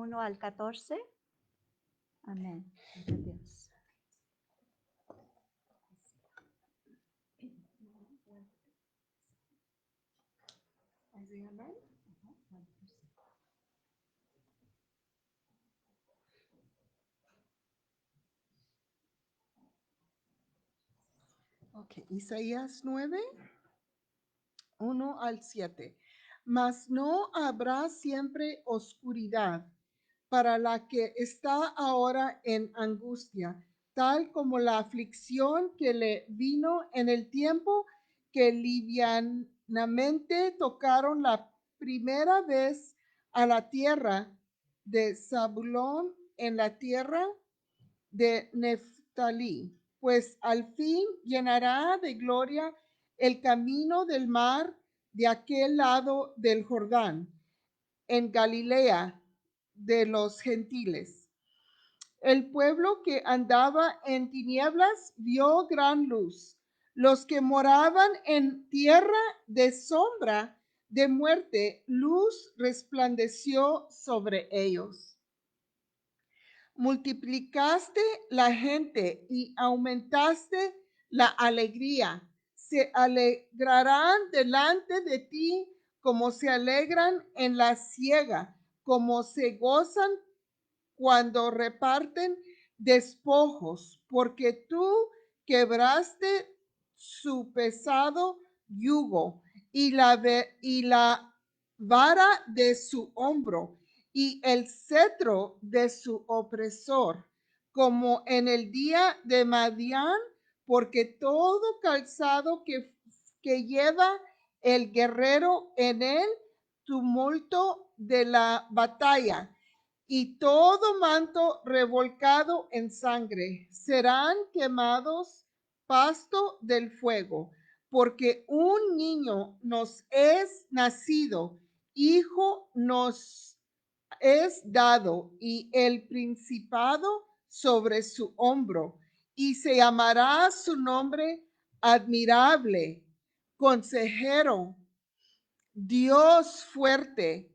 1 al 14. Amén. Gloria a Dios. Ok, Isaías 9, 1 al 7. Mas no habrá siempre oscuridad para la que está ahora en angustia, tal como la aflicción que le vino en el tiempo que livianamente tocaron la primera vez a la tierra de Zabulón en la tierra de Neftalí, pues al fin llenará de gloria el camino del mar de aquel lado del Jordán, en Galilea de los gentiles. El pueblo que andaba en tinieblas vio gran luz. Los que moraban en tierra de sombra de muerte, luz resplandeció sobre ellos. Multiplicaste la gente y aumentaste la alegría. Se alegrarán delante de ti como se alegran en la siega, como se gozan cuando reparten despojos, porque tú quebraste su pesado yugo y la vara de su hombro y el cetro de su opresor, como en el día de Madián, porque todo calzado que lleva el guerrero en el tumulto de la batalla y todo manto revolcado en sangre serán quemados pasto del fuego, porque un niño nos es nacido, hijo nos es dado y el principado sobre su hombro, y se llamará su nombre admirable, consejero, Dios fuerte,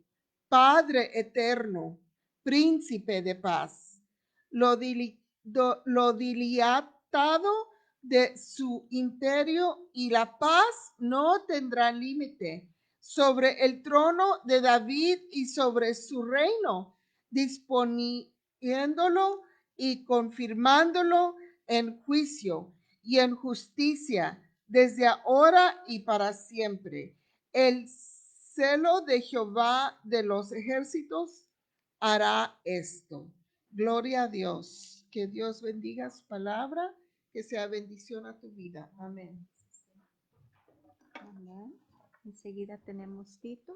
Padre eterno, príncipe de paz. Lo dilatado de su imperio y la paz no tendrá límite sobre el trono de David y sobre su reino, disponiéndolo y confirmándolo en juicio y en justicia desde ahora y para siempre. El celo de Jehová de los ejércitos hará esto. Gloria a Dios. Que Dios bendiga su palabra, que sea bendición a tu vida. Amén. Amén. Enseguida tenemos Tito.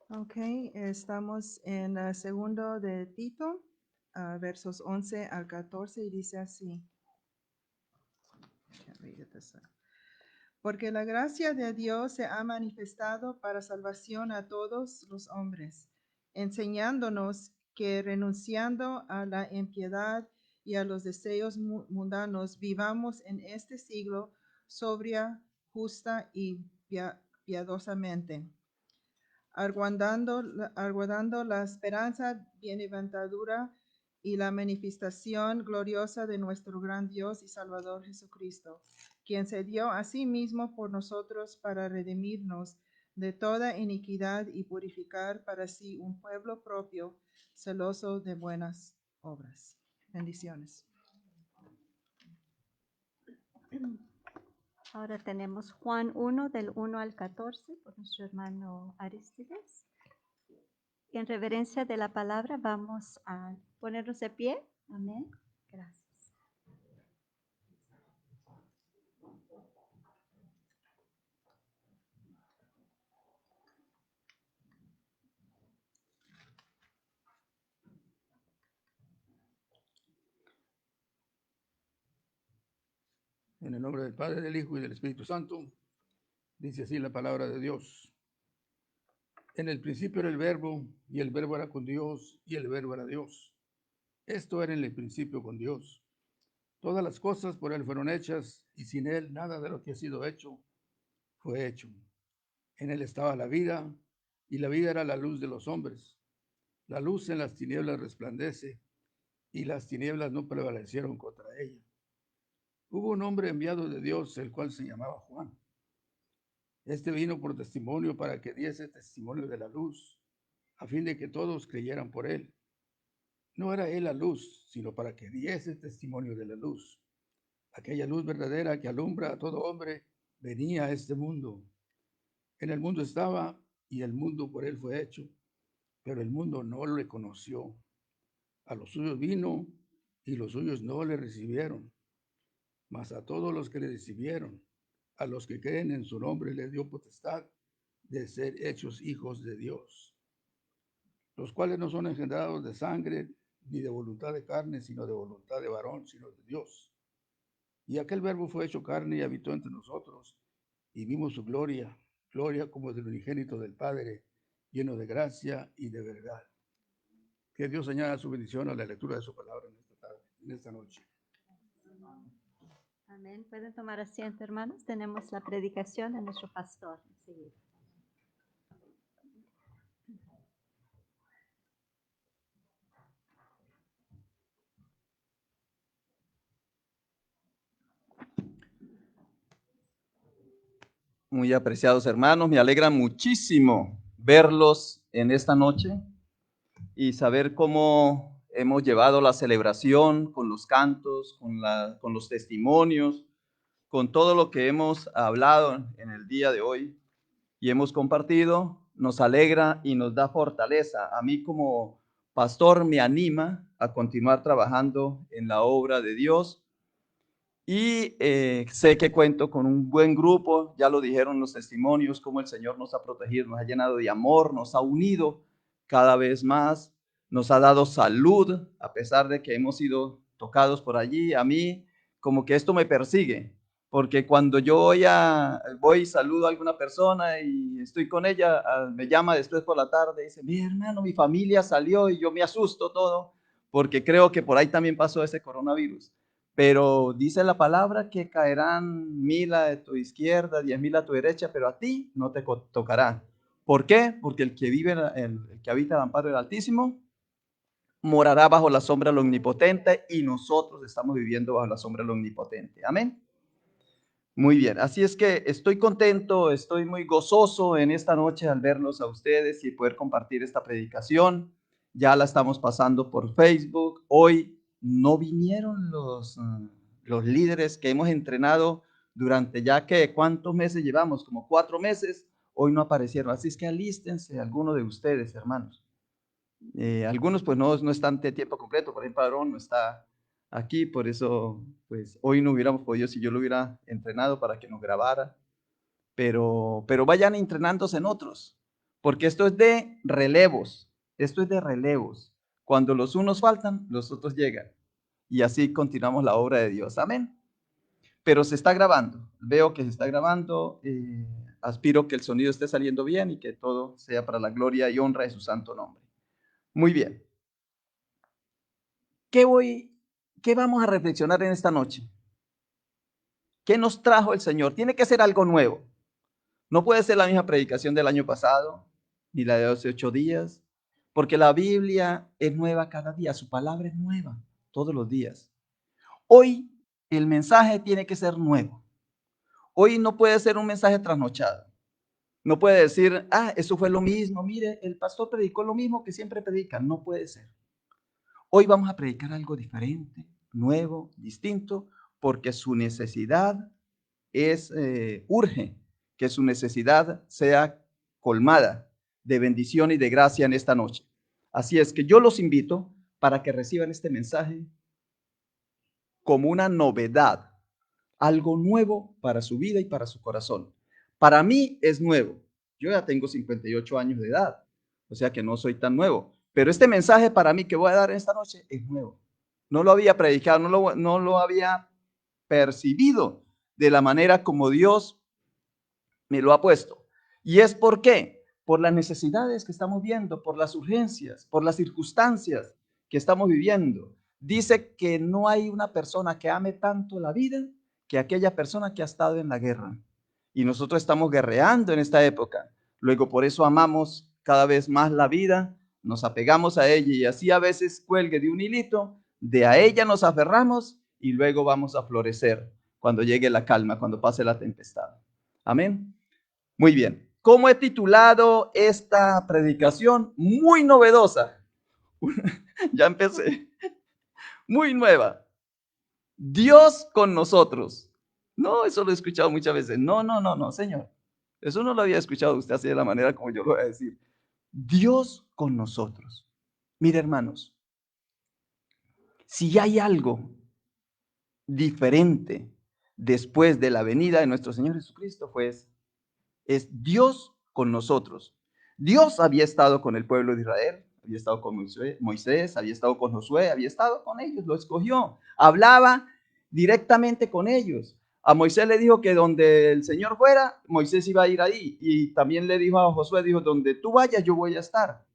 Ok, estamos en el segundo de Tito, versos 11 al 14, y dice así. Porque la gracia de Dios se ha manifestado para salvación a todos los hombres, enseñándonos que renunciando a la impiedad y a los deseos mundanos, vivamos en este siglo sobria, justa y piadosamente, aguardando la esperanza bienaventurada y la manifestación gloriosa de nuestro gran Dios y Salvador Jesucristo, quien se dio a sí mismo por nosotros para redimirnos de toda iniquidad y purificar para sí un pueblo propio, celoso de buenas obras. Bendiciones. Ahora tenemos Juan 1 del 1 al 14 por nuestro hermano Aristides. Y en reverencia de la palabra vamos a ponernos de pie. Amén. Gracias. En el nombre del Padre, del Hijo y del Espíritu Santo, dice así la palabra de Dios. En el principio era el Verbo, y el Verbo era con Dios, y el Verbo era Dios. Esto era en el principio con Dios. Todas las cosas por Él fueron hechas, y sin Él nada de lo que ha sido hecho fue hecho. En Él estaba la vida, y la vida era la luz de los hombres. La luz en las tinieblas resplandece, y las tinieblas no prevalecieron contra ella. Hubo un hombre enviado de Dios, el cual se llamaba Juan. Este vino por testimonio para que diese testimonio de la luz, a fin de que todos creyeran por él. No era él la luz, sino para que diese testimonio de la luz. Aquella luz verdadera que alumbra a todo hombre venía a este mundo. En el mundo estaba, y el mundo por él fue hecho, pero el mundo no lo reconoció. A los suyos vino, y los suyos no le recibieron. Mas a todos los que le recibieron, a los que creen en su nombre, les dio potestad de ser hechos hijos de Dios, los cuales no son engendrados de sangre, ni de voluntad de carne, sino de voluntad de varón, sino de Dios. Y aquel Verbo fue hecho carne y habitó entre nosotros, y vimos su gloria, gloria como del unigénito del Padre, lleno de gracia y de verdad. Que Dios añada su bendición a la lectura de su palabra en esta tarde, en esta noche. Amén. Pueden tomar asiento, hermanos. Tenemos la predicación de nuestro pastor enseguida. Muy apreciados hermanos, me alegra muchísimo verlos en esta noche y saber cómo hemos llevado la celebración con los cantos, con los testimonios, con todo lo que hemos hablado en el día de hoy y hemos compartido. Nos alegra y nos da fortaleza. A mí como pastor me anima a continuar trabajando en la obra de Dios. Y sé que cuento con un buen grupo, ya lo dijeron los testimonios, cómo el Señor nos ha protegido, nos ha llenado de amor, nos ha unido cada vez más, nos ha dado salud, a pesar de que hemos sido tocados por allí. A mí como que esto me persigue, porque cuando yo voy y saludo a alguna persona y estoy con ella, me llama después por la tarde y dice, mi hermano, mi familia salió, y yo me asusto todo, porque creo que por ahí también pasó ese coronavirus. Pero dice la palabra que caerán 1000 a tu izquierda, 10,000 a tu derecha, pero a ti no te tocará. ¿Por qué? Porque el que el que habita el amparo del Altísimo morará bajo la sombra del Omnipotente, y nosotros estamos viviendo bajo la sombra del Omnipotente. Amén. Muy bien, así es que estoy contento, estoy muy gozoso en esta noche al verlos a ustedes y poder compartir esta predicación. Ya la estamos pasando por Facebook. Hoy no vinieron los líderes que hemos entrenado durante ya que, ¿cuántos meses llevamos? Como 4 meses. Hoy no aparecieron, así es que alístense algunos de ustedes, hermanos. Algunos pues no están de tiempo completo, por ejemplo, Aarón no está aquí, por eso pues hoy no hubiéramos podido, si yo lo hubiera entrenado para que nos grabara, pero vayan entrenándose en otros, porque esto es de relevos, Cuando los unos faltan, los otros llegan, y así continuamos la obra de Dios, amén. Pero se está grabando, veo que se está grabando, aspiro que el sonido esté saliendo bien y que todo sea para la gloria y honra de su santo nombre. Muy bien. ¿Qué vamos a reflexionar en esta noche? ¿Qué nos trajo el Señor? Tiene que ser algo nuevo. No puede ser la misma predicación del año pasado, ni la de hace 8 días, porque la Biblia es nueva cada día, su palabra es nueva todos los días. Hoy el mensaje tiene que ser nuevo. Hoy no puede ser un mensaje trasnochado. No puede decir, eso fue lo mismo, mire, el pastor predicó lo mismo que siempre predica. No puede ser. Hoy vamos a predicar algo diferente, nuevo, distinto, porque su necesidad urge que su necesidad sea colmada de bendición y de gracia en esta noche. Así es que yo los invito para que reciban este mensaje como una novedad, algo nuevo para su vida y para su corazón. Para mí es nuevo. Yo ya tengo 58 años de edad, o sea que no soy tan nuevo. Pero este mensaje para mí que voy a dar esta noche es nuevo. No lo había predicado, no lo había percibido de la manera como Dios me lo ha puesto. ¿Y es por qué? por las necesidades que estamos viendo, por las urgencias, por las circunstancias que estamos viviendo. Dice que no hay una persona que ame tanto la vida que aquella persona que ha estado en la guerra. Y nosotros estamos guerreando en esta época. Luego por eso amamos cada vez más la vida, nos apegamos a ella y así a veces cuelgue de un hilito, de a ella nos aferramos y luego vamos a florecer cuando llegue la calma, cuando pase la tempestad. Amén. Muy bien. ¿Cómo he titulado esta predicación? Muy novedosa. Ya empecé. Muy nueva. Dios con nosotros. No, eso lo he escuchado muchas veces. No, Señor. Eso no lo había escuchado usted así de la manera como yo lo voy a decir. Dios con nosotros. Mire, hermanos, si hay algo diferente después de la venida de nuestro Señor Jesucristo, pues es Dios con nosotros. Dios había estado con el pueblo de Israel, había estado con Moisés, había estado con Josué, había estado con ellos, lo escogió, hablaba directamente con ellos. A Moisés le dijo que donde el Señor fuera, Moisés iba a ir ahí. Y también le dijo a Josué, dijo, donde tú vayas, yo voy a estar.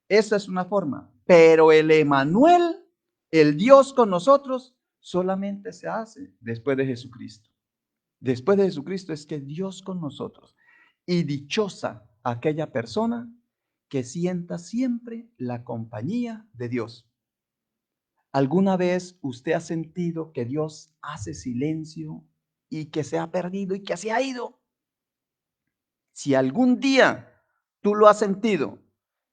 Esa es una forma. Pero el Emmanuel, el Dios con nosotros, solamente se hace después de Jesucristo. Después de Jesucristo es que Dios con nosotros. Y dichosa aquella persona que sienta siempre la compañía de Dios. ¿Alguna vez usted ha sentido que Dios hace silencio y que se ha perdido y que se ha ido? Si algún día tú lo has sentido,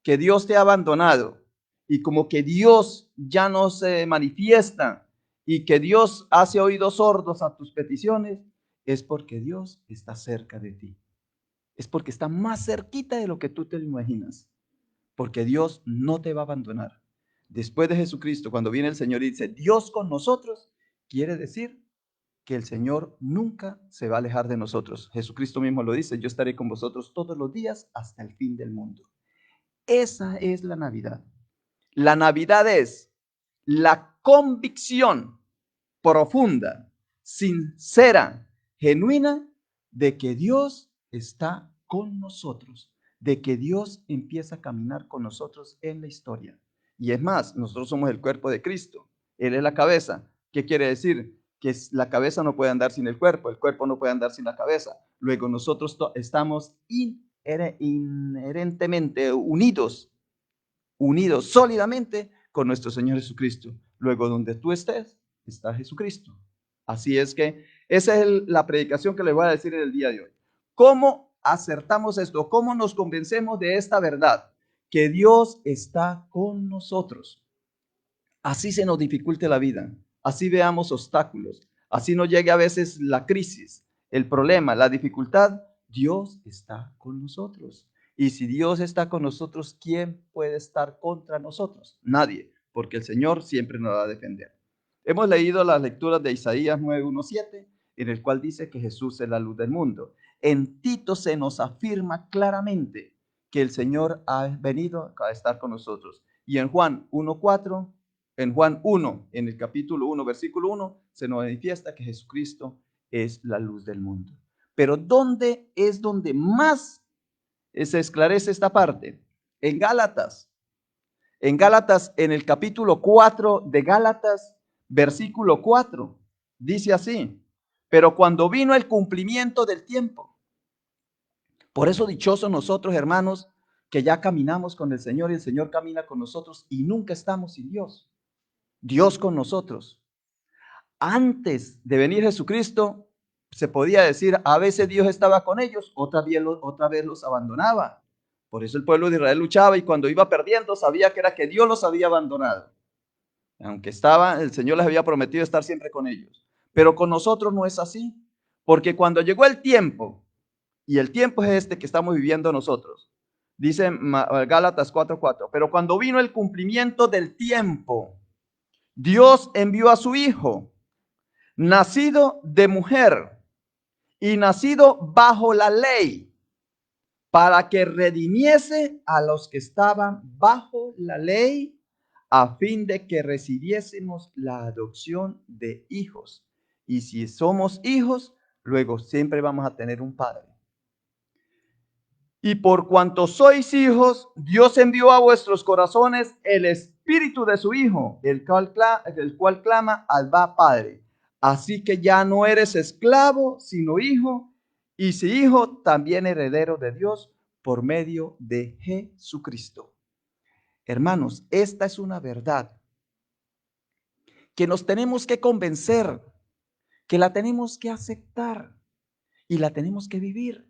que Dios te ha abandonado y como que Dios ya no se manifiesta y que Dios hace oídos sordos a tus peticiones, es porque Dios está cerca de ti. Es porque está más cerquita de lo que tú te imaginas. Porque Dios no te va a abandonar. Después de Jesucristo, cuando viene el Señor y dice, Dios con nosotros, quiere decir que el Señor nunca se va a alejar de nosotros. Jesucristo mismo lo dice, yo estaré con vosotros todos los días hasta el fin del mundo. Esa es la Navidad. La Navidad es la convicción profunda, sincera, genuina de que Dios está con nosotros, de que Dios empieza a caminar con nosotros en la historia. Y es más, nosotros somos el cuerpo de Cristo, Él es la cabeza. ¿Qué quiere decir? Que la cabeza no puede andar sin el cuerpo no puede andar sin la cabeza. Luego nosotros estamos inherentemente unidos sólidamente con nuestro Señor Jesucristo. Luego donde tú estés, está Jesucristo. Así es que esa es la predicación que les voy a decir en el día de hoy. ¿Cómo acertamos esto? ¿Cómo nos convencemos de esta verdad? Que Dios está con nosotros. Así se nos dificulte la vida, así veamos obstáculos, así nos llegue a veces la crisis, el problema, la dificultad, Dios está con nosotros. Y si Dios está con nosotros, ¿quién puede estar contra nosotros? Nadie, porque el Señor siempre nos va a defender. Hemos leído las lecturas de Isaías 9:1-7, en el cual dice que Jesús es la luz del mundo. En Tito se nos afirma claramente que el Señor ha venido a estar con nosotros. Y en Juan 1:4, en Juan 1, en el capítulo 1, versículo 1, se nos manifiesta que Jesucristo es la luz del mundo. Pero ¿dónde es donde más se esclarece esta parte? En Gálatas. En Gálatas, en el capítulo 4 de Gálatas, versículo 4, dice así: pero cuando vino el cumplimiento del tiempo. Por eso dichosos nosotros, hermanos, que ya caminamos con el Señor y el Señor camina con nosotros y nunca estamos sin Dios. Dios con nosotros. Antes de venir Jesucristo, se podía decir, a veces Dios estaba con ellos, otra vez los abandonaba. Por eso el pueblo de Israel luchaba y cuando iba perdiendo sabía que era que Dios los había abandonado. Aunque el Señor les había prometido estar siempre con ellos. Pero con nosotros no es así, porque cuando llegó el tiempo, y el tiempo es este que estamos viviendo nosotros, dice Gálatas 4:4, pero cuando vino el cumplimiento del tiempo, Dios envió a su Hijo, nacido de mujer y nacido bajo la ley, para que redimiese a los que estaban bajo la ley, a fin de que recibiésemos la adopción de hijos. Y si somos hijos, luego siempre vamos a tener un padre. Y por cuanto sois hijos, Dios envió a vuestros corazones el espíritu de su Hijo, el cual clama, Abba, Padre. Así que ya no eres esclavo, sino hijo, y si hijo, también heredero de Dios por medio de Jesucristo. Hermanos, esta es una verdad que nos tenemos que convencer, que la tenemos que aceptar y la tenemos que vivir.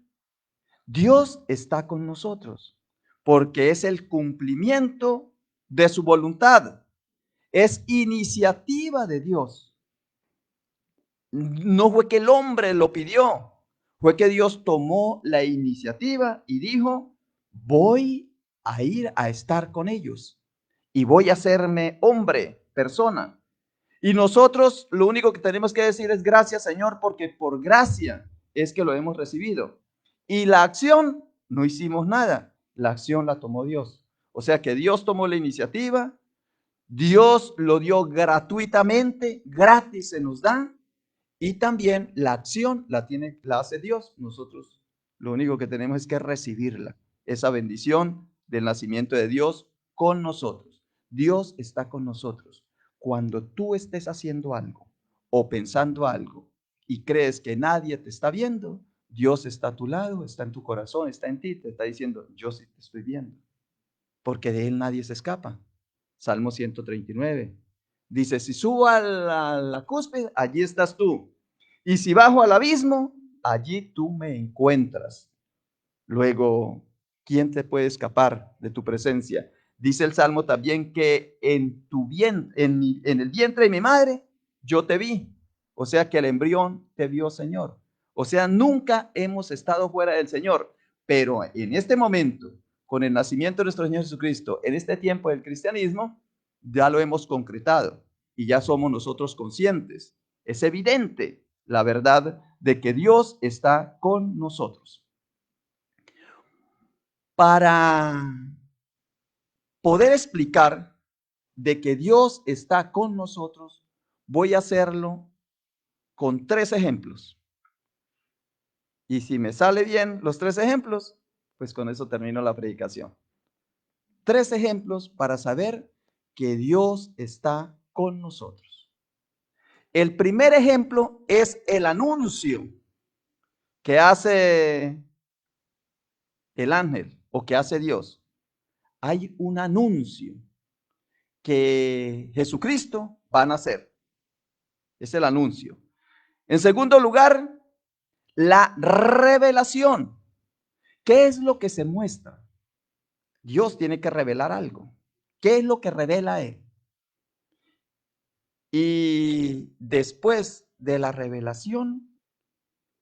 Dios está con nosotros porque es el cumplimiento de su voluntad. Es iniciativa de Dios. No fue que el hombre lo pidió, fue que Dios tomó la iniciativa y dijo, voy a ir a estar con ellos y voy a hacerme hombre, persona. Y nosotros lo único que tenemos que decir es gracias, Señor, porque por gracia es que lo hemos recibido. Y la acción, no hicimos nada, la acción la tomó Dios. O sea que Dios tomó la iniciativa, Dios lo dio gratuitamente, gratis se nos da, y también la acción la hace Dios. Nosotros lo único que tenemos es que recibirla, esa bendición del nacimiento de Dios con nosotros. Dios está con nosotros. Cuando tú estés haciendo algo o pensando algo y crees que nadie te está viendo, Dios está a tu lado, está en tu corazón, está en ti, te está diciendo, yo sí te estoy viendo, porque de Él nadie se escapa. Salmo 139 dice, si subo a la cúspide, allí estás tú. Y si bajo al abismo, allí tú me encuentras. Luego, ¿quién te puede escapar de tu presencia? Dice el Salmo también que en el vientre de mi madre, yo te vi. O sea que el embrión te vio, Señor. O sea, nunca hemos estado fuera del Señor. Pero en este momento, con el nacimiento de nuestro Señor Jesucristo, en este tiempo del cristianismo, ya lo hemos concretado y ya somos nosotros conscientes. Es evidente la verdad de que Dios está con nosotros. Para poder explicar de que Dios está con nosotros, voy a hacerlo con 3 ejemplos. Y si me sale bien los 3 ejemplos, pues con eso termino la predicación. 3 ejemplos para saber que Dios está con nosotros. El primer ejemplo es el anuncio que hace el ángel o que hace Dios. Hay un anuncio que Jesucristo va a nacer. Es el anuncio. En segundo lugar, la revelación. ¿Qué es lo que se muestra? Dios tiene que revelar algo. ¿Qué es lo que revela Él? Y después de la revelación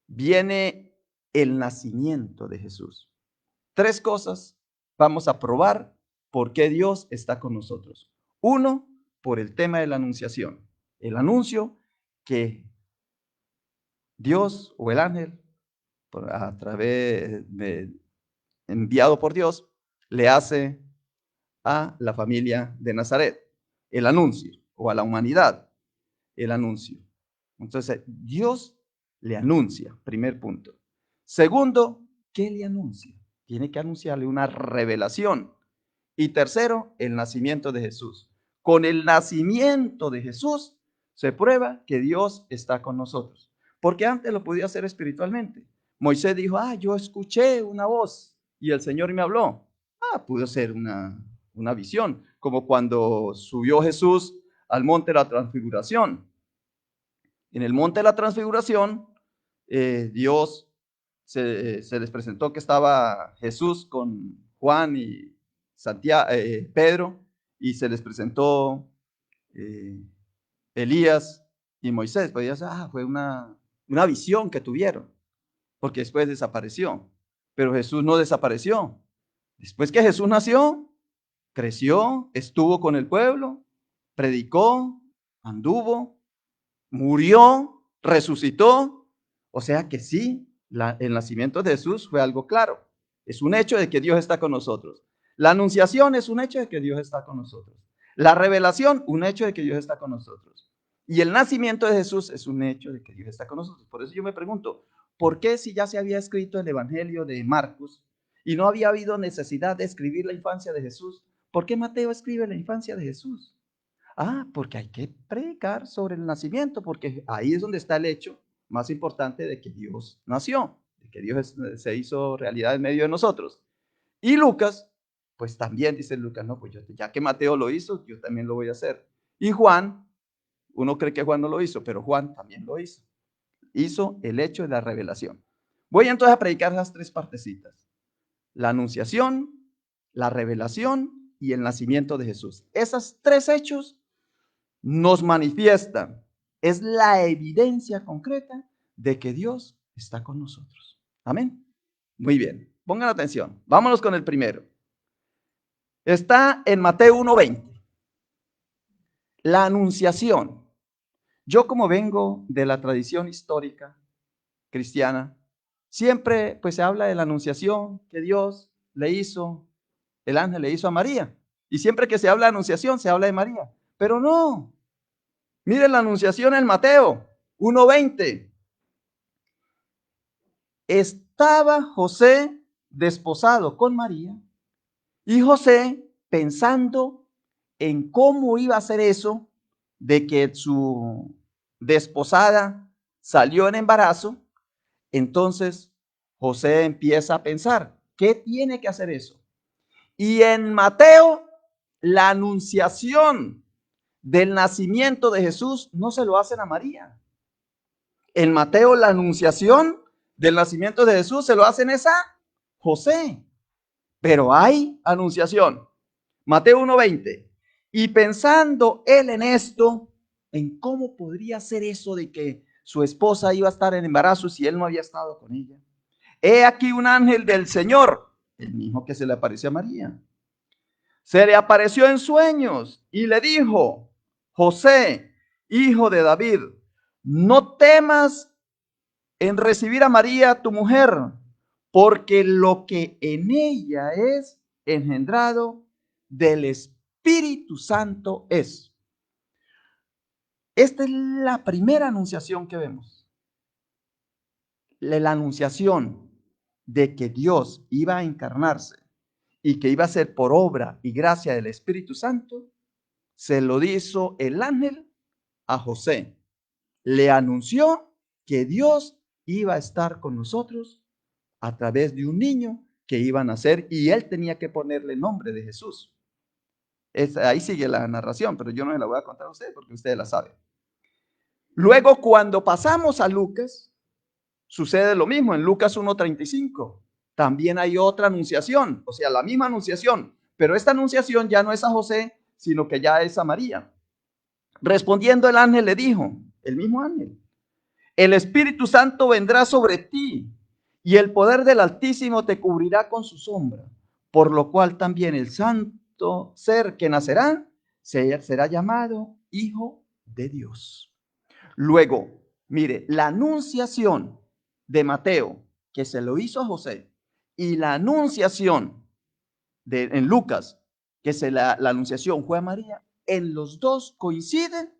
viene el nacimiento de Jesús. 3 cosas vamos a probar por qué Dios está con nosotros. 1, por el tema de la anunciación. El anuncio que Dios o el ángel, a través de enviado por Dios, le hace a la familia de Nazaret. El anuncio, o a la humanidad, el anuncio. Entonces, Dios le anuncia, primer punto. Segundo, ¿qué le anuncia? Tiene que anunciarle una revelación. Y tercero, el nacimiento de Jesús. Con el nacimiento de Jesús se prueba que Dios está con nosotros. Porque antes lo podía hacer espiritualmente. Moisés dijo, yo escuché una voz y el Señor me habló. Pudo ser una visión, como cuando subió Jesús al monte de la transfiguración. En el monte de la transfiguración, Dios se les presentó que estaba Jesús con Juan y Santiago, Pedro, y se les presentó Elías y Moisés. Pues ya fue una visión que tuvieron, porque después desapareció. Pero Jesús no desapareció. Después que Jesús nació, creció, estuvo con el pueblo, predicó, anduvo, murió, resucitó. O sea que sí, el nacimiento de Jesús fue algo claro. Es un hecho de que Dios está con nosotros. La anunciación es un hecho de que Dios está con nosotros. La revelación, un hecho de que Dios está con nosotros. Y el nacimiento de Jesús es un hecho de que Dios está con nosotros. Por eso yo me pregunto, ¿por qué si ya se había escrito el Evangelio de Marcos, y no había habido necesidad de escribir la infancia de Jesús, ¿por qué Mateo escribe la infancia de Jesús? Porque hay que predicar sobre el nacimiento, porque ahí es donde está el hecho más importante de que Dios nació, de que Dios se hizo realidad en medio de nosotros. Y Lucas, pues también dice Lucas, no, pues ya que Mateo lo hizo, yo también lo voy a hacer. Y Juan, uno cree que Juan no lo hizo, pero Juan también lo hizo. Hizo el hecho de la revelación. Voy entonces a predicar esas tres partecitas: la anunciación, la revelación y el nacimiento de Jesús. Esos tres hechos nos manifiestan, es la evidencia concreta de que Dios está con nosotros. Amén. Muy bien, pongan atención. Vámonos con el primero. Está en Mateo 1:20. La anunciación. Yo, como vengo de la tradición histórica cristiana, siempre pues se habla de la anunciación que Dios le hizo, el ángel le hizo a María. Y siempre que se habla de anunciación, se habla de María. Pero no. Miren la anunciación en Mateo 1:20. Estaba José desposado con María y José, pensando en cómo iba a hacer eso de que su desposada salió en embarazo, entonces José empieza a pensar, ¿qué tiene que hacer eso? Y en Mateo, la anunciación del nacimiento de Jesús no se lo hacen a María. En Mateo, la anunciación del nacimiento de Jesús se lo hacen a José. Pero hay anunciación. Mateo 1:20. Y pensando él en esto, en cómo podría ser eso de que su esposa iba a estar en embarazo si él no había estado con ella. He aquí un ángel del Señor, el mismo que se le apareció a María. Se le apareció en sueños y le dijo: José, hijo de David, no temas en recibir a María, tu mujer, porque lo que en ella es engendrado del Espíritu Santo es. Esta es la primera anunciación que vemos. La anunciación de que Dios iba a encarnarse y que iba a ser por obra y gracia del Espíritu Santo, se lo hizo el ángel a José. Le anunció que Dios iba a estar con nosotros a través de un niño que iba a nacer y él tenía que ponerle nombre de Jesús. Ahí sigue la narración, pero yo no se la voy a contar a ustedes porque ustedes la saben. Luego, cuando pasamos a Lucas, sucede lo mismo. En Lucas 1:35 también hay otra anunciación, o sea, la misma anunciación, pero esta anunciación ya no es a José, sino que ya es a María. Respondiendo el ángel le dijo, el mismo ángel: el Espíritu Santo vendrá sobre ti y el poder del Altísimo te cubrirá con su sombra, por lo cual también el santo ser que nacerá será llamado Hijo de Dios. Luego, mire, la anunciación de Mateo, que se lo hizo a José, y la anunciación en Lucas, que la anunciación fue a María, en los dos coinciden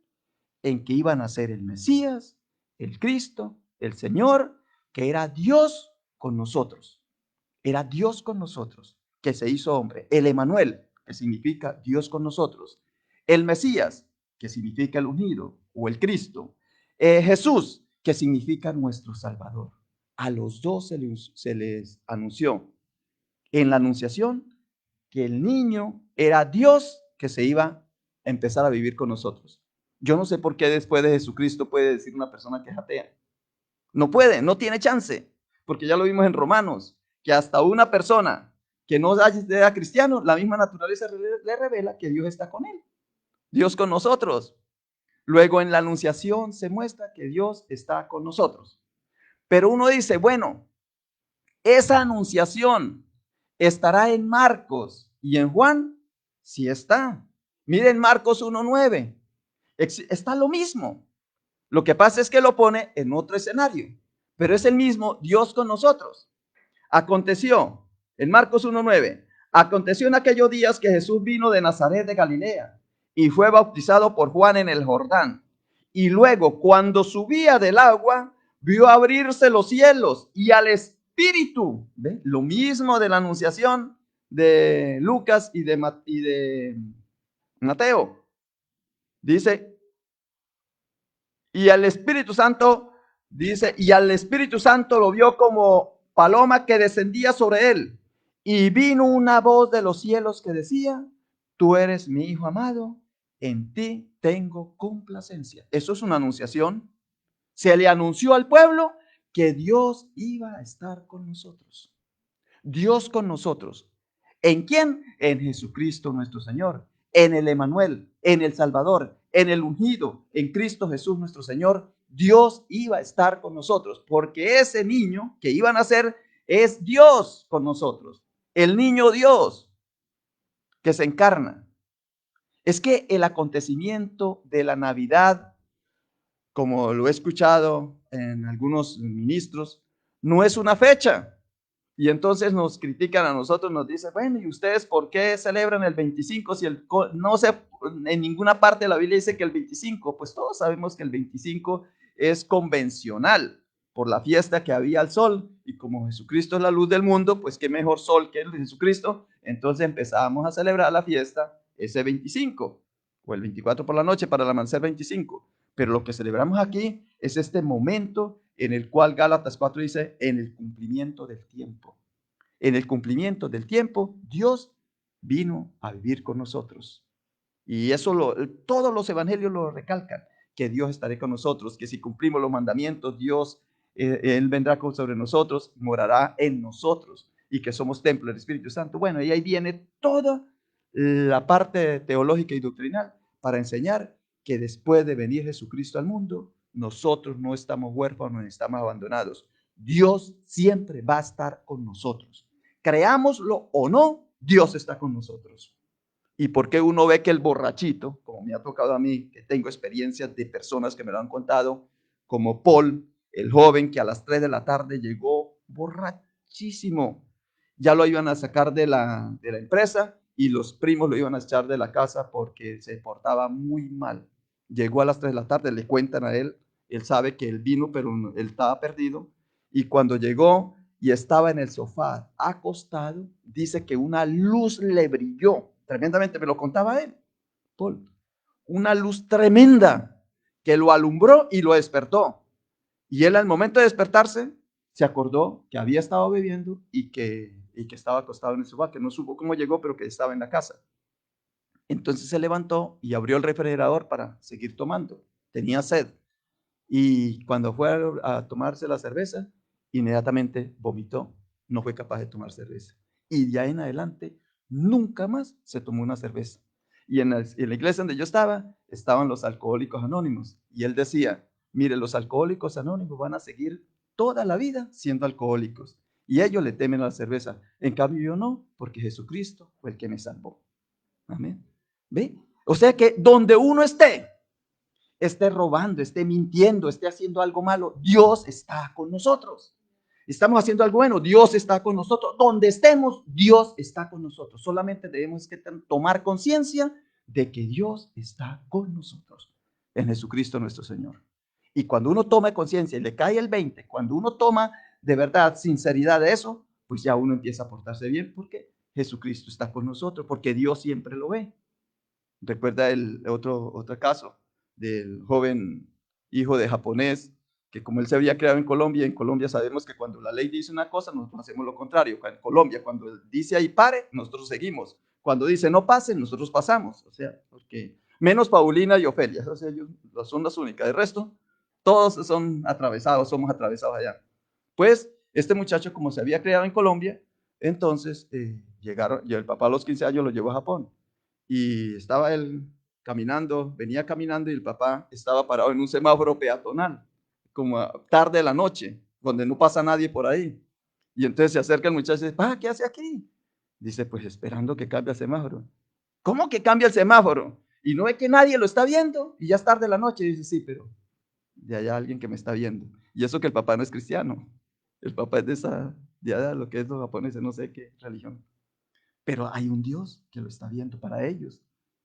en que iban a ser el Mesías, el Cristo, el Señor, que era Dios con nosotros. Era Dios con nosotros, que se hizo hombre. El Emanuel, que significa Dios con nosotros. El Mesías, que significa el unido o el Cristo. Jesús, que significa nuestro Salvador. A los dos se les anunció en la anunciación que el niño era Dios que se iba a empezar a vivir con nosotros. Yo no sé por qué después de Jesucristo puede decir una persona que es atea. No puede, no tiene chance, porque ya lo vimos en Romanos, que hasta una persona que no sea cristiano, la misma naturaleza le revela que Dios está con él, Dios con nosotros. Luego en la anunciación se muestra que Dios está con nosotros. Pero uno dice, bueno, esa anunciación estará en Marcos y en Juan, sí está. Miren Marcos 1:9, está lo mismo. Lo que pasa es que lo pone en otro escenario, pero es el mismo Dios con nosotros. Aconteció, en Marcos 1:9, aconteció en aquellos días que Jesús vino de Nazaret de Galilea y fue bautizado por Juan en el Jordán. Y luego, cuando subía del agua, vio abrirse los cielos y al Espíritu Espíritu. ¿Ve? Lo mismo de la anunciación de Lucas y de Mateo. Dice, y al Espíritu Santo, dice, y al Espíritu Santo lo vio como paloma que descendía sobre él. Y vino una voz de los cielos que decía, tú eres mi Hijo amado, en ti tengo complacencia. Eso es una anunciación. Se le anunció al pueblo que Dios iba a estar con nosotros. Dios con nosotros. ¿En quién? En Jesucristo nuestro Señor, en el Emanuel, en el Salvador, en el ungido, en Cristo Jesús nuestro Señor. Dios iba a estar con nosotros, porque ese niño que iban a nacer es Dios con nosotros. El niño Dios que se encarna. Es que el acontecimiento de la Navidad, como lo he escuchado en algunos ministros, no es una fecha. Y entonces nos critican a nosotros, nos dicen, bueno, ¿y ustedes por qué celebran el 25 si no sé, en ninguna parte de la Biblia dice que el 25? Pues todos sabemos que el 25 es convencional por la fiesta que había al sol. Y como Jesucristo es la luz del mundo, pues qué mejor sol que el de Jesucristo. Entonces empezamos a celebrar la fiesta ese 25 o el 24 por la noche para el amanecer 25. Pero lo que celebramos aquí es este momento en el cual Gálatas 4 dice, en el cumplimiento del tiempo. En el cumplimiento del tiempo, Dios vino a vivir con nosotros. Y eso todos los evangelios lo recalcan, que Dios estará con nosotros, que si cumplimos los mandamientos, Dios, Él vendrá sobre nosotros, morará en nosotros, y que somos templo del Espíritu Santo. Bueno, y ahí viene toda la parte teológica y doctrinal para enseñar que después de venir Jesucristo al mundo, nosotros no estamos huérfanos ni estamos abandonados. Dios siempre va a estar con nosotros. Creámoslo o no, Dios está con nosotros. ¿Y por qué uno ve que el borrachito, como me ha tocado a mí, que tengo experiencias de personas que me lo han contado, como Paul, el joven que a las 3 de la tarde llegó borrachísimo, ya lo iban a sacar de la empresa y los primos lo iban a echar de la casa porque se portaba muy mal. Llegó a las 3 de la tarde, le cuentan a él sabe que él vino, pero él estaba perdido, y cuando llegó y estaba en el sofá acostado, dice que una luz le brilló tremendamente, me lo contaba él, Paul, una luz tremenda que lo alumbró y lo despertó. Y él al momento de despertarse se acordó que había estado bebiendo y que estaba acostado en el sofá, que no supo cómo llegó, pero que estaba en la casa. Entonces se levantó y abrió el refrigerador para seguir tomando. Tenía sed. Y cuando fue a tomarse la cerveza, inmediatamente vomitó. No fue capaz de tomar cerveza. Y de ahí en adelante, nunca más se tomó una cerveza. Y en la iglesia donde yo estaba, estaban los alcohólicos anónimos. Y él decía, mire, los alcohólicos anónimos van a seguir toda la vida siendo alcohólicos. Y ellos le temen a la cerveza. En cambio yo no, porque Jesucristo fue el que me salvó. Amén. ¿Ve? O sea que donde uno esté robando, esté mintiendo, esté haciendo algo malo, Dios está con nosotros. Estamos haciendo algo bueno, Dios está con nosotros. Donde estemos, Dios está con nosotros. Solamente debemos que tomar conciencia de que Dios está con nosotros en Jesucristo nuestro Señor. Y cuando uno toma conciencia y le cae el 20, cuando uno toma de verdad sinceridad de eso, pues ya uno empieza a portarse bien porque Jesucristo está con nosotros, porque Dios siempre lo ve. Recuerda el otro caso del joven hijo de japonés, que como él se había creado en Colombia sabemos que cuando la ley dice una cosa, nosotros hacemos lo contrario. En Colombia, cuando dice ahí pare, nosotros seguimos. Cuando dice no pase, nosotros pasamos. O sea, porque menos Paulina y Ofelia, o sea, ellos son las únicas. De resto, todos somos atravesados allá. Pues este muchacho, como se había creado en Colombia, entonces y el papá a los 15 años lo llevó a Japón. Y estaba él venía caminando y el papá estaba parado en un semáforo peatonal, como tarde de la noche, donde no pasa nadie por ahí. Y entonces se acerca el muchacho y dice, ¿qué hace aquí? Dice, pues esperando que cambie el semáforo. ¿Cómo que cambia el semáforo? Y no ve que nadie lo está viendo y ya es tarde de la noche. Y dice, sí, pero ya hay alguien que me está viendo. Y eso que el papá no es cristiano. El papá es de lo que es los japoneses, no sé qué religión. Pero hay un Dios que lo está viendo para ellos.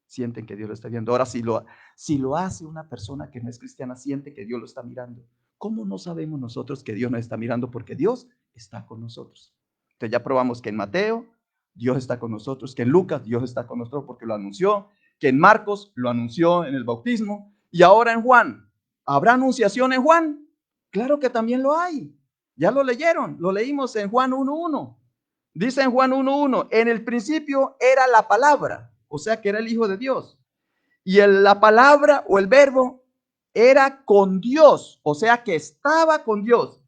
Sienten que Dios lo está viendo. Ahora, si lo hace una persona que no es cristiana, siente que Dios lo está mirando. ¿Cómo no sabemos nosotros que Dios nos está mirando? Porque Dios está con nosotros. Entonces ya probamos que en Mateo Dios está con nosotros, que en Lucas Dios está con nosotros porque lo anunció, que en Marcos lo anunció en el bautismo y ahora en Juan. ¿Habrá anunciación en Juan? Claro que también lo hay. Ya lo leyeron, lo leímos en Juan 1:1. Dice en Juan 1:1, en el principio era la palabra, o sea que era el Hijo de Dios. Y la palabra o el verbo era con Dios, o sea que estaba con Dios.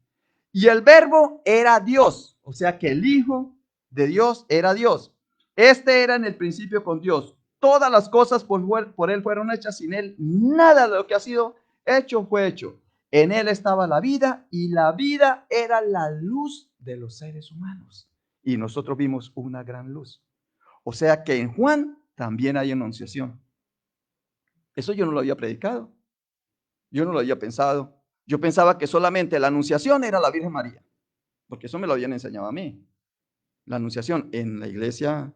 Y el verbo era Dios, o sea que el Hijo de Dios era Dios. Este era en el principio con Dios. Todas las cosas por Él fueron hechas, sin Él nada de lo que ha sido hecho fue hecho. En Él estaba la vida y la vida era la luz de los seres humanos. Y nosotros vimos una gran luz. O sea que en Juan también hay anunciación. Eso yo no lo había predicado. Yo no lo había pensado. Yo pensaba que solamente la anunciación era la Virgen María, porque eso me lo habían enseñado a mí. La anunciación en la iglesia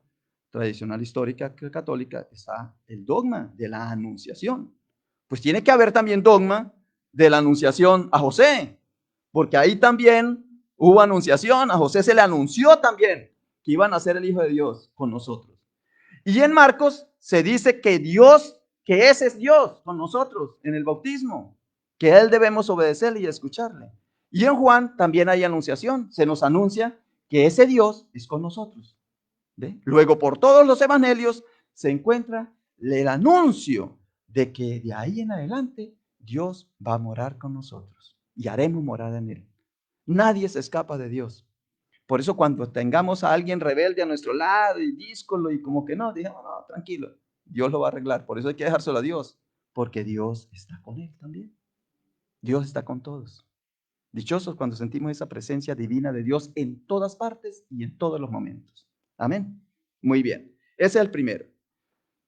tradicional histórica católica está el dogma de la anunciación. Pues tiene que haber también dogma de la anunciación a José, porque ahí también hubo anunciación. A José se le anunció también que iban a ser el Hijo de Dios con nosotros. Y en Marcos se dice que Dios, que ese es Dios con nosotros en el bautismo, que a Él debemos obedecerle y escucharle. Y en Juan también hay anunciación, se nos anuncia que ese Dios es con nosotros. ¿Ve? Luego por todos los evangelios se encuentra el anuncio de que de ahí en adelante Dios va a morar con nosotros y haremos morada en Él. Nadie se escapa de Dios. Por eso cuando tengamos a alguien rebelde a nuestro lado y díscolo y como que no, digamos, no, tranquilo, Dios lo va a arreglar. Por eso hay que dejárselo a Dios, porque Dios está con él también. Dios está con todos. Dichosos cuando sentimos esa presencia divina de Dios en todas partes y en todos los momentos. Amén. Muy bien. Ese es el primero.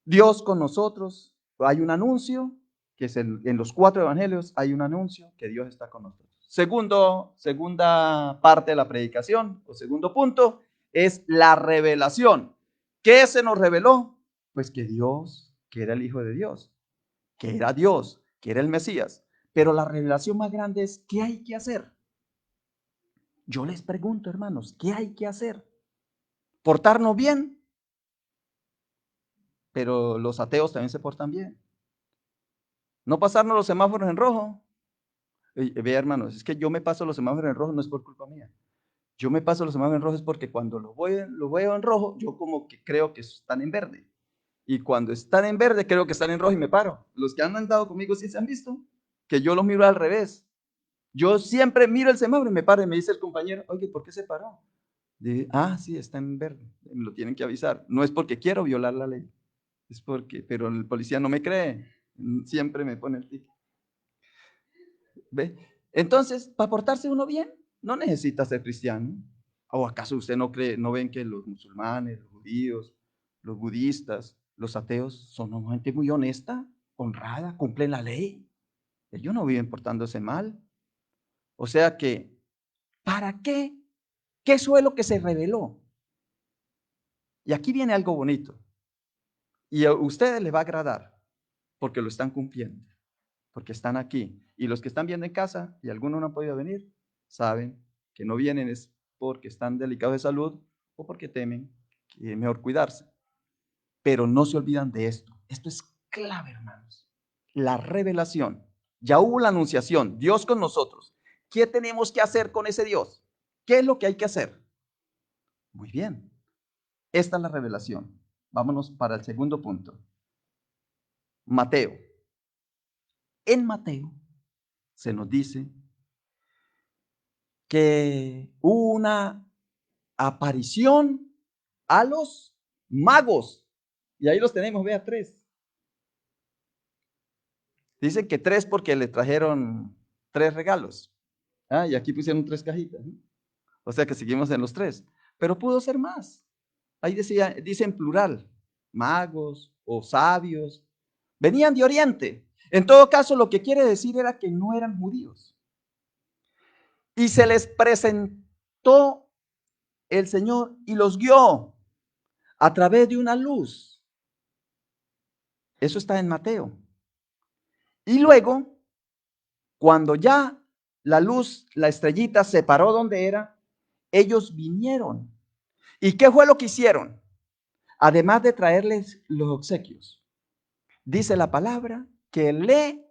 Dios con nosotros. Hay un anuncio, que es en los 4 evangelios, hay un anuncio que Dios está con nosotros. Segunda parte de la predicación, o segundo punto, es la revelación. ¿Qué se nos reveló? Pues que Dios, que era el Hijo de Dios, que era Dios, que era el Mesías. Pero la revelación más grande es, ¿qué hay que hacer? Yo les pregunto, hermanos, ¿qué hay que hacer? ¿Portarnos bien? Pero los ateos también se portan bien. ¿No pasarnos los semáforos en rojo? Vea, hermanos, es que yo me paso los semáforos en rojo no es por culpa mía. Yo me paso los semáforos en rojo es porque cuando los veo en rojo, yo como que creo que están en verde. Y cuando están en verde, creo que están en rojo y me paro. Los que han andado conmigo sí se han visto, que yo los miro al revés. Yo siempre miro el semáforo y me paro y me dice el compañero, oye, ¿por qué se paró? Dice, sí, está en verde, me lo tienen que avisar. No es porque quiero violar la ley, es porque, pero el policía no me cree, siempre me pone el ticket. ¿Ve? Entonces, para portarse uno bien, no necesita ser cristiano. ¿O acaso usted no cree, no ven que los musulmanes, los judíos, los budistas, los ateos son gente muy honesta, honrada, cumplen la ley? Ellos no viven portándose mal. O sea que, ¿para qué? ¿Qué fue lo que se reveló? Y aquí viene algo bonito. Y a ustedes les va a agradar, porque lo están cumpliendo, porque están aquí. Y los que están viendo en casa, y algunos no han podido venir, saben que no vienen es porque están delicados de salud o porque temen que es mejor cuidarse. Pero no se olvidan de esto. Esto es clave, hermanos. La revelación. Ya hubo la anunciación, Dios con nosotros. ¿Qué tenemos que hacer con ese Dios? ¿Qué es lo que hay que hacer? Muy bien. Esta es la revelación. Vámonos para el segundo punto. Mateo. En Mateo se nos dice que hubo una aparición a los magos. Y ahí los tenemos, vea, 3. Dicen que 3 porque le trajeron 3 regalos. Y aquí pusieron 3 cajitas, ¿no? O sea que seguimos en los 3. Pero pudo ser más. Ahí dice en plural, magos o sabios. Venían de Oriente. En todo caso, lo que quiere decir era que no eran judíos. Y se les presentó el Señor y los guió a través de una luz. Eso está en Mateo. Y luego, cuando ya la luz, la estrellita se paró donde era, ellos vinieron. ¿Y qué fue lo que hicieron? Además de traerles los obsequios, dice la palabra que le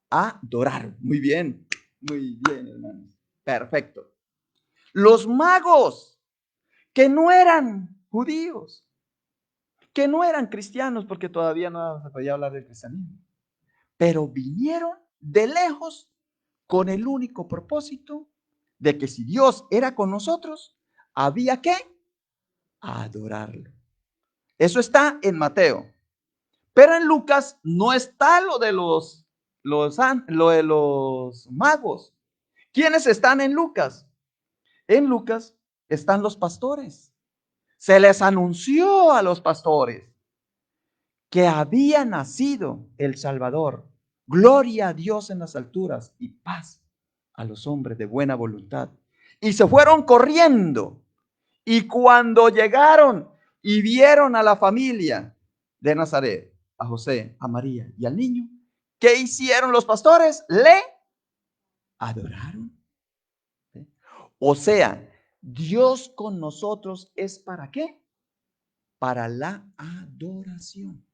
adoraron. Muy bien, hermanos. Perfecto. Los magos, que no eran judíos, que no eran cristianos, porque todavía no se podía hablar del cristianismo, pero vinieron de lejos con el único propósito de que si Dios era con nosotros, había que adorarlo. Eso está en Mateo. Pero en Lucas no está lo de los magos. ¿Quiénes están en Lucas? En Lucas están los pastores. Se les anunció a los pastores que había nacido el Salvador. Gloria a Dios en las alturas y paz a los hombres de buena voluntad. Y se fueron corriendo. Y cuando llegaron y vieron a la familia de Nazaret, a José, a María y al niño, ¿qué hicieron los pastores? Le adoraron. O sea, Dios con nosotros es ¿para qué? Para la adoración.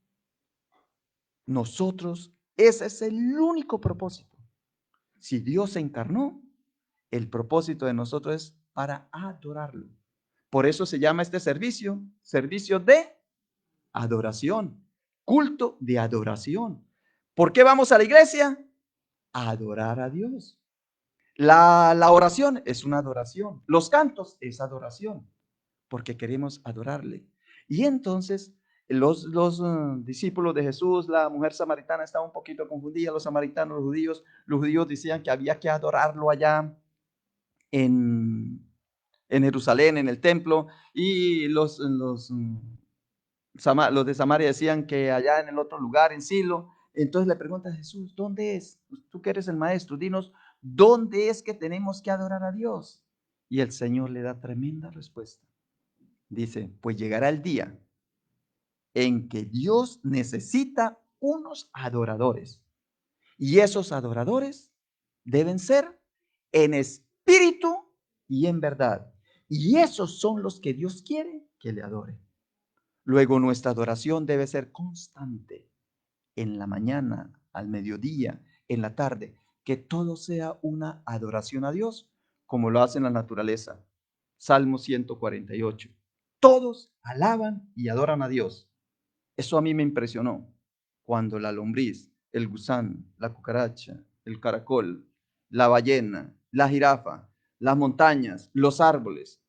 Nosotros, ese es el único propósito. Si Dios se encarnó, el propósito de nosotros es para adorarlo. Por eso se llama este servicio, servicio de adoración, culto de adoración. ¿Por qué vamos a la iglesia? A adorar a Dios. La oración es una adoración. Los cantos es adoración, porque queremos adorarle. Y entonces los discípulos de Jesús, la mujer samaritana estaba un poquito confundida, los samaritanos, los judíos decían que había que adorarlo allá en Jerusalén, en el templo, y los de Samaria decían que allá en el otro lugar, en Silo. Entonces le pregunta a Jesús, ¿dónde es? Tú que eres el maestro, dinos, ¿dónde es que tenemos que adorar a Dios? Y el Señor le da tremenda respuesta. Dice, pues llegará el día en que Dios necesita unos adoradores. Y esos adoradores deben ser en espíritu y en verdad. Y esos son los que Dios quiere que le adoren. Luego nuestra adoración debe ser constante, en la mañana, al mediodía, en la tarde, que todo sea una adoración a Dios, como lo hace la naturaleza. Salmo 148. Todos alaban y adoran a Dios. Eso a mí me impresionó. Cuando la lombriz, el gusano, la cucaracha, el caracol, la ballena, la jirafa, las montañas, los árboles,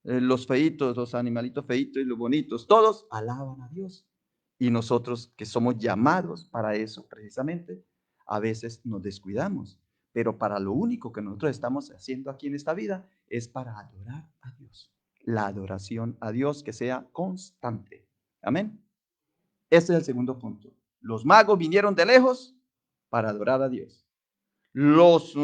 los feitos, los animalitos feitos y los bonitos, todos alaban a Dios. Y nosotros que somos llamados para eso precisamente, a veces nos descuidamos. Pero para lo único que nosotros estamos haciendo aquí en esta vida es para adorar a Dios. La adoración a Dios que sea constante. Amén. Este es el segundo punto. Los magos vinieron de lejos para adorar a Dios. Los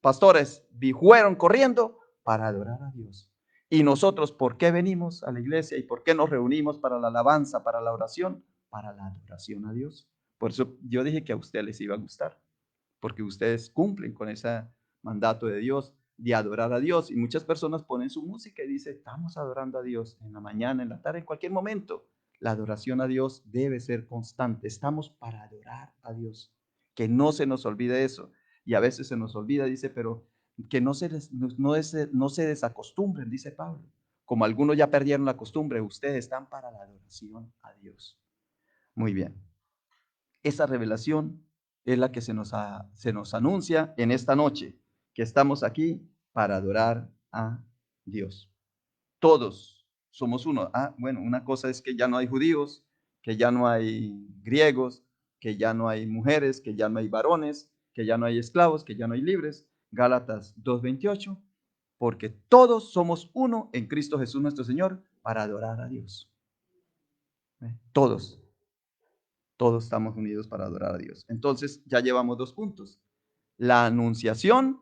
pastores fueron corriendo para adorar a Dios. Y nosotros, ¿por qué venimos a la iglesia y por qué nos reunimos para la alabanza, para la oración? Para la adoración a Dios. Por eso yo dije que a ustedes les iba a gustar, porque ustedes cumplen con ese mandato de Dios de adorar a Dios. Y muchas personas ponen su música y dicen, estamos adorando a Dios en la mañana, en la tarde, en cualquier momento. La adoración a Dios debe ser constante. Estamos para adorar a Dios. Que no se nos olvide eso. Y a veces se nos olvida, dice, pero que no se desacostumbren, dice Pablo. Como algunos ya perdieron la costumbre, ustedes están para la adoración a Dios. Muy bien. Esa revelación es la que se nos anuncia en esta noche, que estamos aquí para adorar a Dios. Todos somos uno. Bueno, una cosa es que ya no hay judíos, que ya no hay griegos, que ya no hay mujeres, que ya no hay varones, que ya no hay esclavos, que ya no hay libres. Gálatas 2:28, porque todos somos uno en Cristo Jesús nuestro Señor para adorar a Dios. Todos estamos unidos para adorar a Dios. Entonces ya llevamos 2 puntos. La anunciación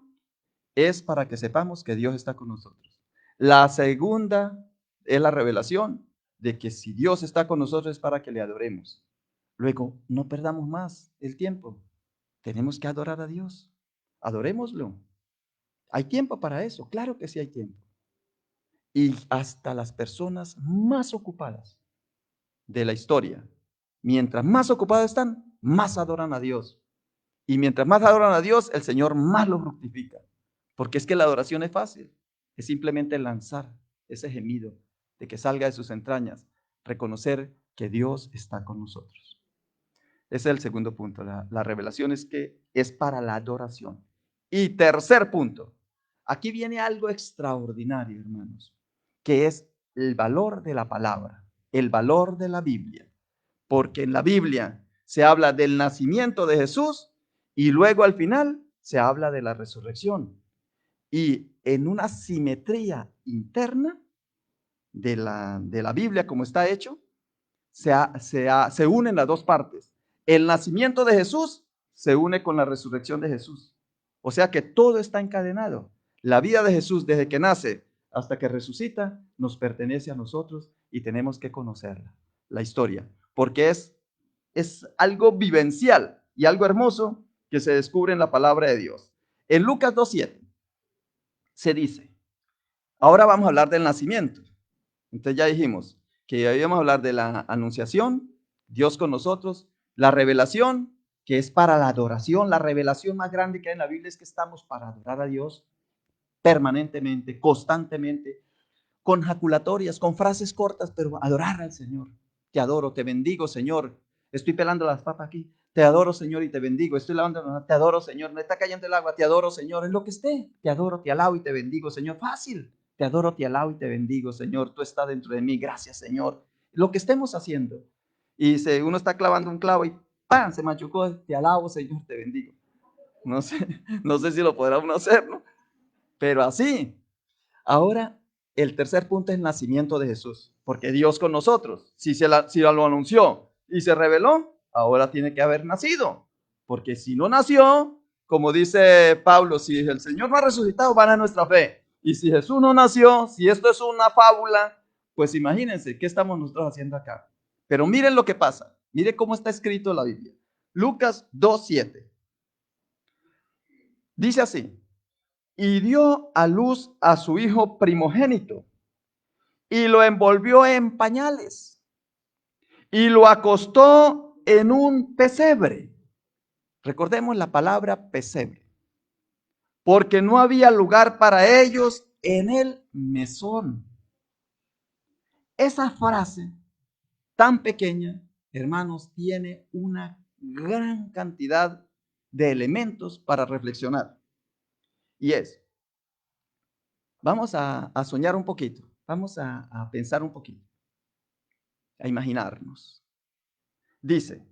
es para que sepamos que Dios está con nosotros. La segunda es la revelación de que si Dios está con nosotros es para que le adoremos. Luego, no perdamos más el tiempo. Tenemos que adorar a Dios. Adorémoslo. ¿Hay tiempo para eso? Claro que sí hay tiempo. y hasta las personas más ocupadas de la historia. Mientras más ocupados están, más adoran a Dios. Y mientras más adoran a Dios, el Señor más lo fructifica. Porque es que la adoración es fácil. Es simplemente lanzar ese gemido de que salga de sus entrañas, reconocer que Dios está con nosotros. Ese es el segundo punto. La revelación es que es para la adoración. Y tercer punto. Aquí viene algo extraordinario, hermanos, que es el valor de la palabra, el valor de la Biblia. Porque en la Biblia se habla del nacimiento de Jesús y luego al final se habla de la resurrección. Y en una simetría interna de la Biblia, como está hecho, se unen las dos partes. El nacimiento de Jesús se une con la resurrección de Jesús. O sea que todo está encadenado. La vida de Jesús desde que nace hasta que resucita nos pertenece a nosotros y tenemos que conocerla, la historia, porque es algo vivencial y algo hermoso que se descubre en la palabra de Dios. En Lucas 2:7 se dice, ahora vamos a hablar del nacimiento. Entonces ya dijimos que íbamos a hablar de la anunciación, Dios con nosotros, la revelación, que es para la adoración. La revelación más grande que hay en la Biblia es que estamos para adorar a Dios permanentemente, constantemente, con jaculatorias, con frases cortas, pero adorar al Señor. Te adoro, te bendigo, Señor. Estoy pelando las papas aquí. Te adoro, Señor, y te bendigo. Estoy lavando, te adoro, Señor. Me está cayendo el agua. Te adoro, Señor. En lo que esté. Te adoro, te alabo y te bendigo, Señor. Fácil. Te adoro, te alabo y te bendigo, Señor. Tú estás dentro de mí. Gracias, Señor. Lo que estemos haciendo. Y si uno está clavando un clavo y ¡pam! Se machucó. Te alabo, Señor, te bendigo. No sé si lo podrá uno hacer, ¿no? Pero así. Ahora, el tercer punto es el nacimiento de Jesús, porque Dios con nosotros, si lo anunció y se reveló, ahora tiene que haber nacido, porque si no nació, como dice Pablo, si el Señor no ha resucitado, van a nuestra fe. Y si Jesús no nació, si esto es una fábula, pues imagínense, ¿qué estamos nosotros haciendo acá? Pero miren lo que pasa, miren cómo está escrito en la Biblia. Lucas 2:7. Dice así, y dio a luz a su hijo primogénito, y lo envolvió en pañales, y lo acostó en un pesebre. Recordemos la palabra pesebre, porque no había lugar para ellos en el mesón. Esa frase tan pequeña, hermanos, tiene una gran cantidad de elementos para reflexionar. Y es, vamos a soñar un poquito, vamos a pensar un poquito, a imaginarnos. Dice,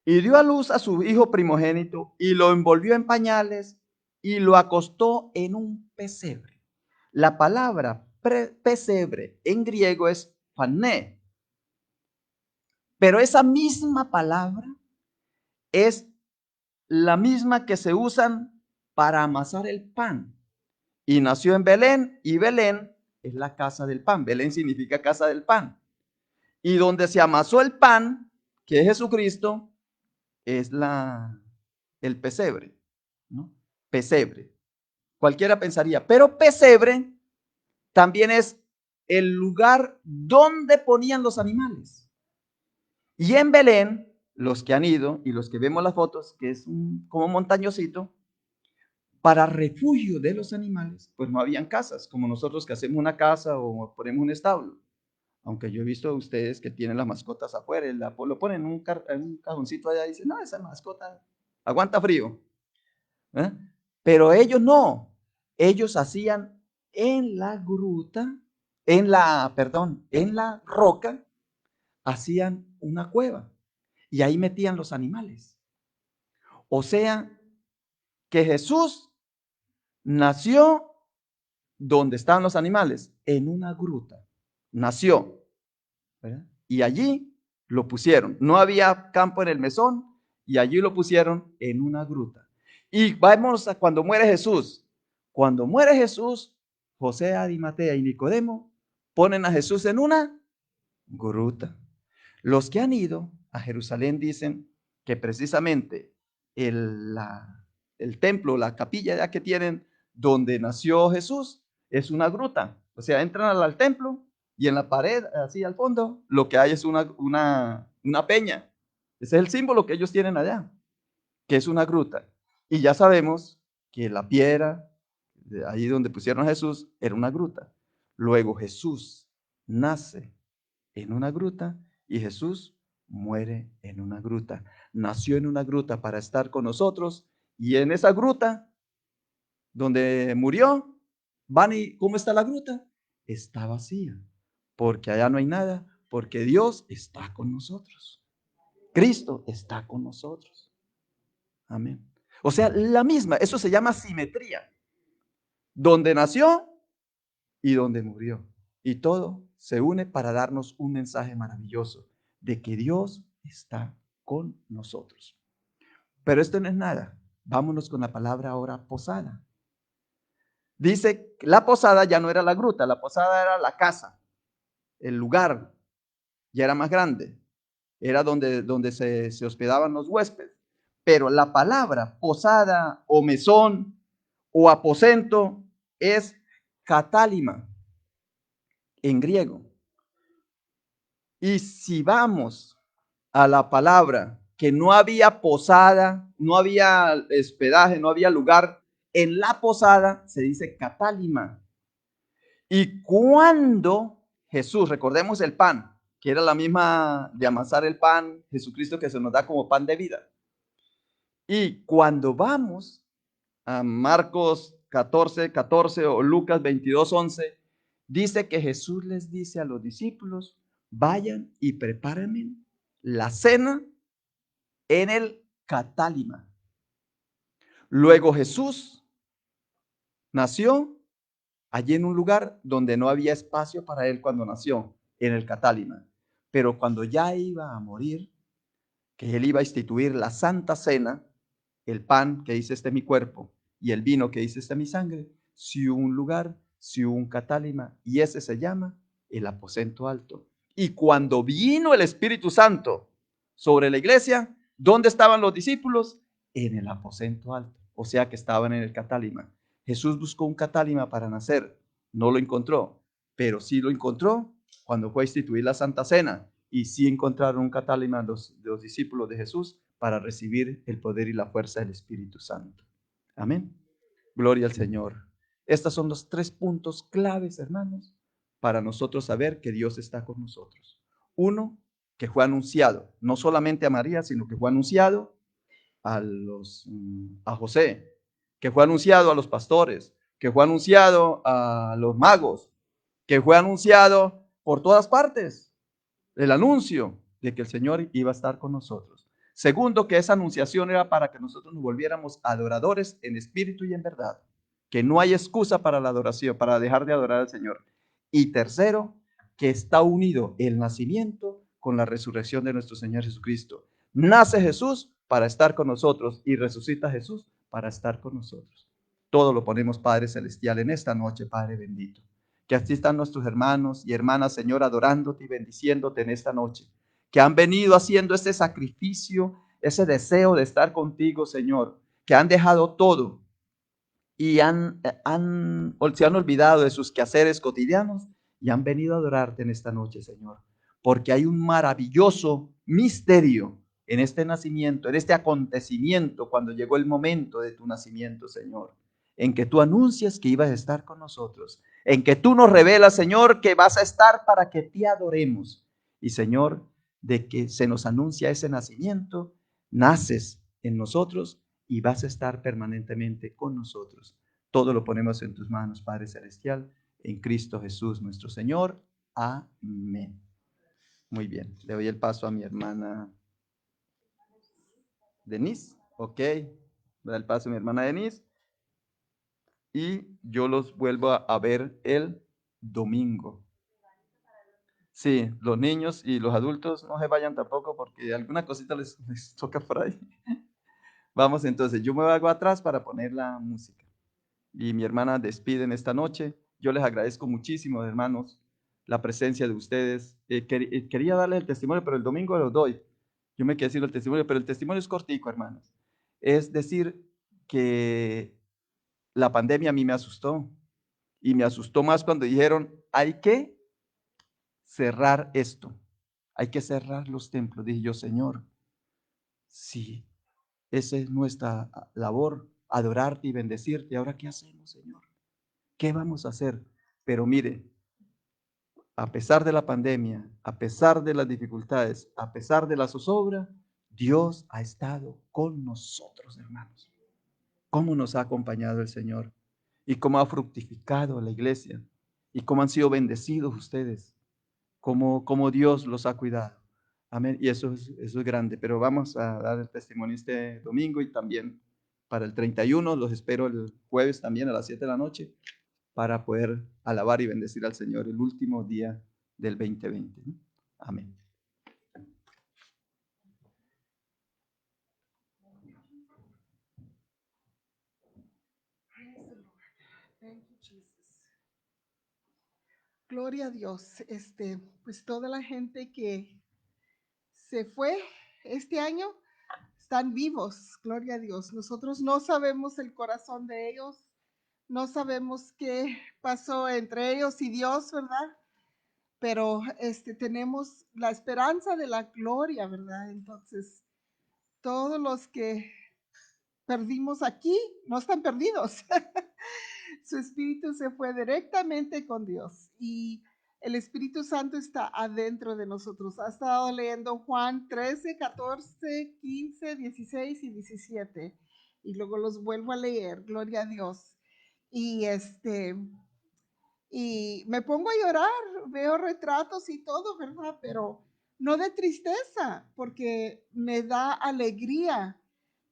y dio a luz a su hijo primogénito y lo envolvió en pañales y lo acostó en un pesebre. La palabra pesebre en griego es pané, pero esa misma palabra es la misma que se usan para amasar el pan. Y nació en Belén, y Belén es la casa del pan. Belén significa casa del pan. Y donde se amasó el pan, que es Jesucristo, es el pesebre, ¿no? Pesebre. Cualquiera pensaría, pero pesebre también es el lugar donde ponían los animales. Y en Belén, los que han ido y los que vemos las fotos, que es como montañosito, para refugio de los animales, pues no habían casas, como nosotros que hacemos una casa o ponemos un establo. Aunque yo he visto a ustedes que tienen las mascotas afuera, lo ponen en un cajoncito allá y dicen, no, esa mascota aguanta frío. ¿Eh? Pero ellos no, ellos hacían en la gruta, en la roca, hacían una cueva y ahí metían los animales. O sea, que Jesús nació donde estaban los animales, en una gruta. Nació, ¿verdad? Y allí lo pusieron. No había campo en el mesón y allí lo pusieron en una gruta. Y vamos a cuando muere Jesús. Cuando muere Jesús, José de Arimatea y Nicodemo ponen a Jesús en una gruta. Los que han ido a Jerusalén dicen que precisamente el templo, la capilla ya que tienen donde nació Jesús, es una gruta. O sea, entran al templo y en la pared, así al fondo, lo que hay es una peña. Ese es el símbolo que ellos tienen allá, que es una gruta. Y ya sabemos que la piedra, de ahí donde pusieron a Jesús, era una gruta. Luego Jesús nace en una gruta y Jesús muere en una gruta. Nació en una gruta para estar con nosotros y en esa gruta donde murió, van y ¿cómo está la gruta? Está vacía, porque allá no hay nada, porque Dios está con nosotros. Cristo está con nosotros. Amén. O sea, la misma, eso se llama simetría. Donde nació y donde murió. Y todo se une para darnos un mensaje maravilloso de que Dios está con nosotros. Pero esto no es nada. Vámonos con la palabra ahora posada. Dice que la posada ya no era la gruta, la posada era la casa, el lugar, ya era más grande. Era donde se hospedaban los huéspedes. Pero la palabra posada o mesón o aposento es catálima en griego. Y si vamos a la palabra que no había posada, no había hospedaje, no había lugar, en la posada se dice catálima. Y cuando Jesús, recordemos el pan, que era la misma de amasar el pan, Jesucristo que se nos da como pan de vida. Y cuando vamos a Marcos 14:14 o Lucas 22:11, dice que Jesús les dice a los discípulos, vayan y prepárenme la cena en el catálima. Luego Jesús nació allí en un lugar donde no había espacio para él cuando nació, en el catálima. Pero cuando ya iba a morir, que él iba a instituir la Santa Cena, el pan que dice este es mi cuerpo y el vino que dice este es mi sangre, si hubo un lugar, si hubo un catálima, y ese se llama el aposento alto. Y cuando vino el Espíritu Santo sobre la iglesia, ¿dónde estaban los discípulos? En el aposento alto, o sea que estaban en el catálima. Jesús buscó un catálima para nacer, no lo encontró, pero sí lo encontró cuando fue a instituir la Santa Cena, y sí encontraron un catálima los discípulos de Jesús para recibir el poder y la fuerza del Espíritu Santo. Amén. Gloria al Señor. Estos son los 3 puntos claves, hermanos, para nosotros saber que Dios está con nosotros. Uno, que fue anunciado, no solamente a María, sino que fue anunciado a José, que fue anunciado a los pastores, que fue anunciado a los magos, que fue anunciado por todas partes. El anuncio de que el Señor iba a estar con nosotros. Segundo, que esa anunciación era para que nosotros nos volviéramos adoradores en espíritu y en verdad, que no hay excusa para la adoración, para dejar de adorar al Señor. Y tercero, que está unido el nacimiento con la resurrección de nuestro Señor Jesucristo. Nace Jesús para estar con nosotros y resucita Jesús para estar con nosotros. Todo lo ponemos, Padre Celestial, en esta noche, Padre bendito. Que así están nuestros hermanos y hermanas, Señor, adorándote y bendiciéndote en esta noche. Que han venido haciendo ese sacrificio, ese deseo de estar contigo, Señor. Que han dejado todo y se han olvidado de sus quehaceres cotidianos y han venido a adorarte en esta noche, Señor. Porque hay un maravilloso misterio en este nacimiento, en este acontecimiento, cuando llegó el momento de tu nacimiento, Señor. En que tú anuncias que ibas a estar con nosotros. En que tú nos revelas, Señor, que vas a estar para que te adoremos. Y, Señor, de que se nos anuncia ese nacimiento, naces en nosotros y vas a estar permanentemente con nosotros. Todo lo ponemos en tus manos, Padre Celestial, en Cristo Jesús nuestro Señor. Amén. Muy bien, le doy el paso a mi hermana Denise. Ok, le doy el paso a mi hermana Denise. Y yo los vuelvo a ver el domingo. Sí, los niños y los adultos no se vayan tampoco porque alguna cosita les toca por ahí. Vamos entonces, yo me hago atrás para poner la música. Y mi hermana despide en esta noche. Yo les agradezco muchísimo, hermanos, la presencia de ustedes. Quería darles el testimonio, pero el domingo lo doy. Yo me quedé decir el testimonio, pero el testimonio es cortico, hermanos. Es decir, que la pandemia a mí me asustó Y me asustó más cuando dijeron, hay que cerrar esto, hay que cerrar los templos. Dije yo, Señor, sí, esa es nuestra labor, adorarte y bendecirte. ¿Ahora qué hacemos, Señor? ¿Qué vamos a hacer? Pero mire, a pesar de la pandemia, a pesar de las dificultades, a pesar de la zozobra, Dios ha estado con nosotros, hermanos. ¿Cómo nos ha acompañado el Señor? Y cómo ha fructificado la iglesia. Y cómo han sido bendecidos ustedes. Cómo Dios los ha cuidado. Amén. Y eso es grande. Pero vamos a dar el testimonio este domingo y también para el 31. Los espero el jueves también a las 7 de la noche para poder alabar y bendecir al Señor el último día del 2020. ¿No? Amén. Thank you, Jesus. Gloria a Dios. Pues toda la gente que se fue este año están vivos. Gloria a Dios. Nosotros no sabemos el corazón de ellos. No sabemos qué pasó entre ellos y Dios, ¿verdad? Pero tenemos la esperanza de la gloria, ¿verdad? Entonces, todos los que perdimos aquí no están perdidos. Su espíritu se fue directamente con Dios y el Espíritu Santo está adentro de nosotros. Ha estado leyendo Juan 13, 14, 15, 16 y 17 y luego los vuelvo a leer. Gloria a Dios. Y y me pongo a llorar, veo retratos y todo, ¿verdad? Pero no de tristeza, porque me da alegría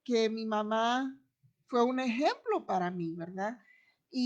que mi mamá fue un ejemplo para mí, ¿verdad?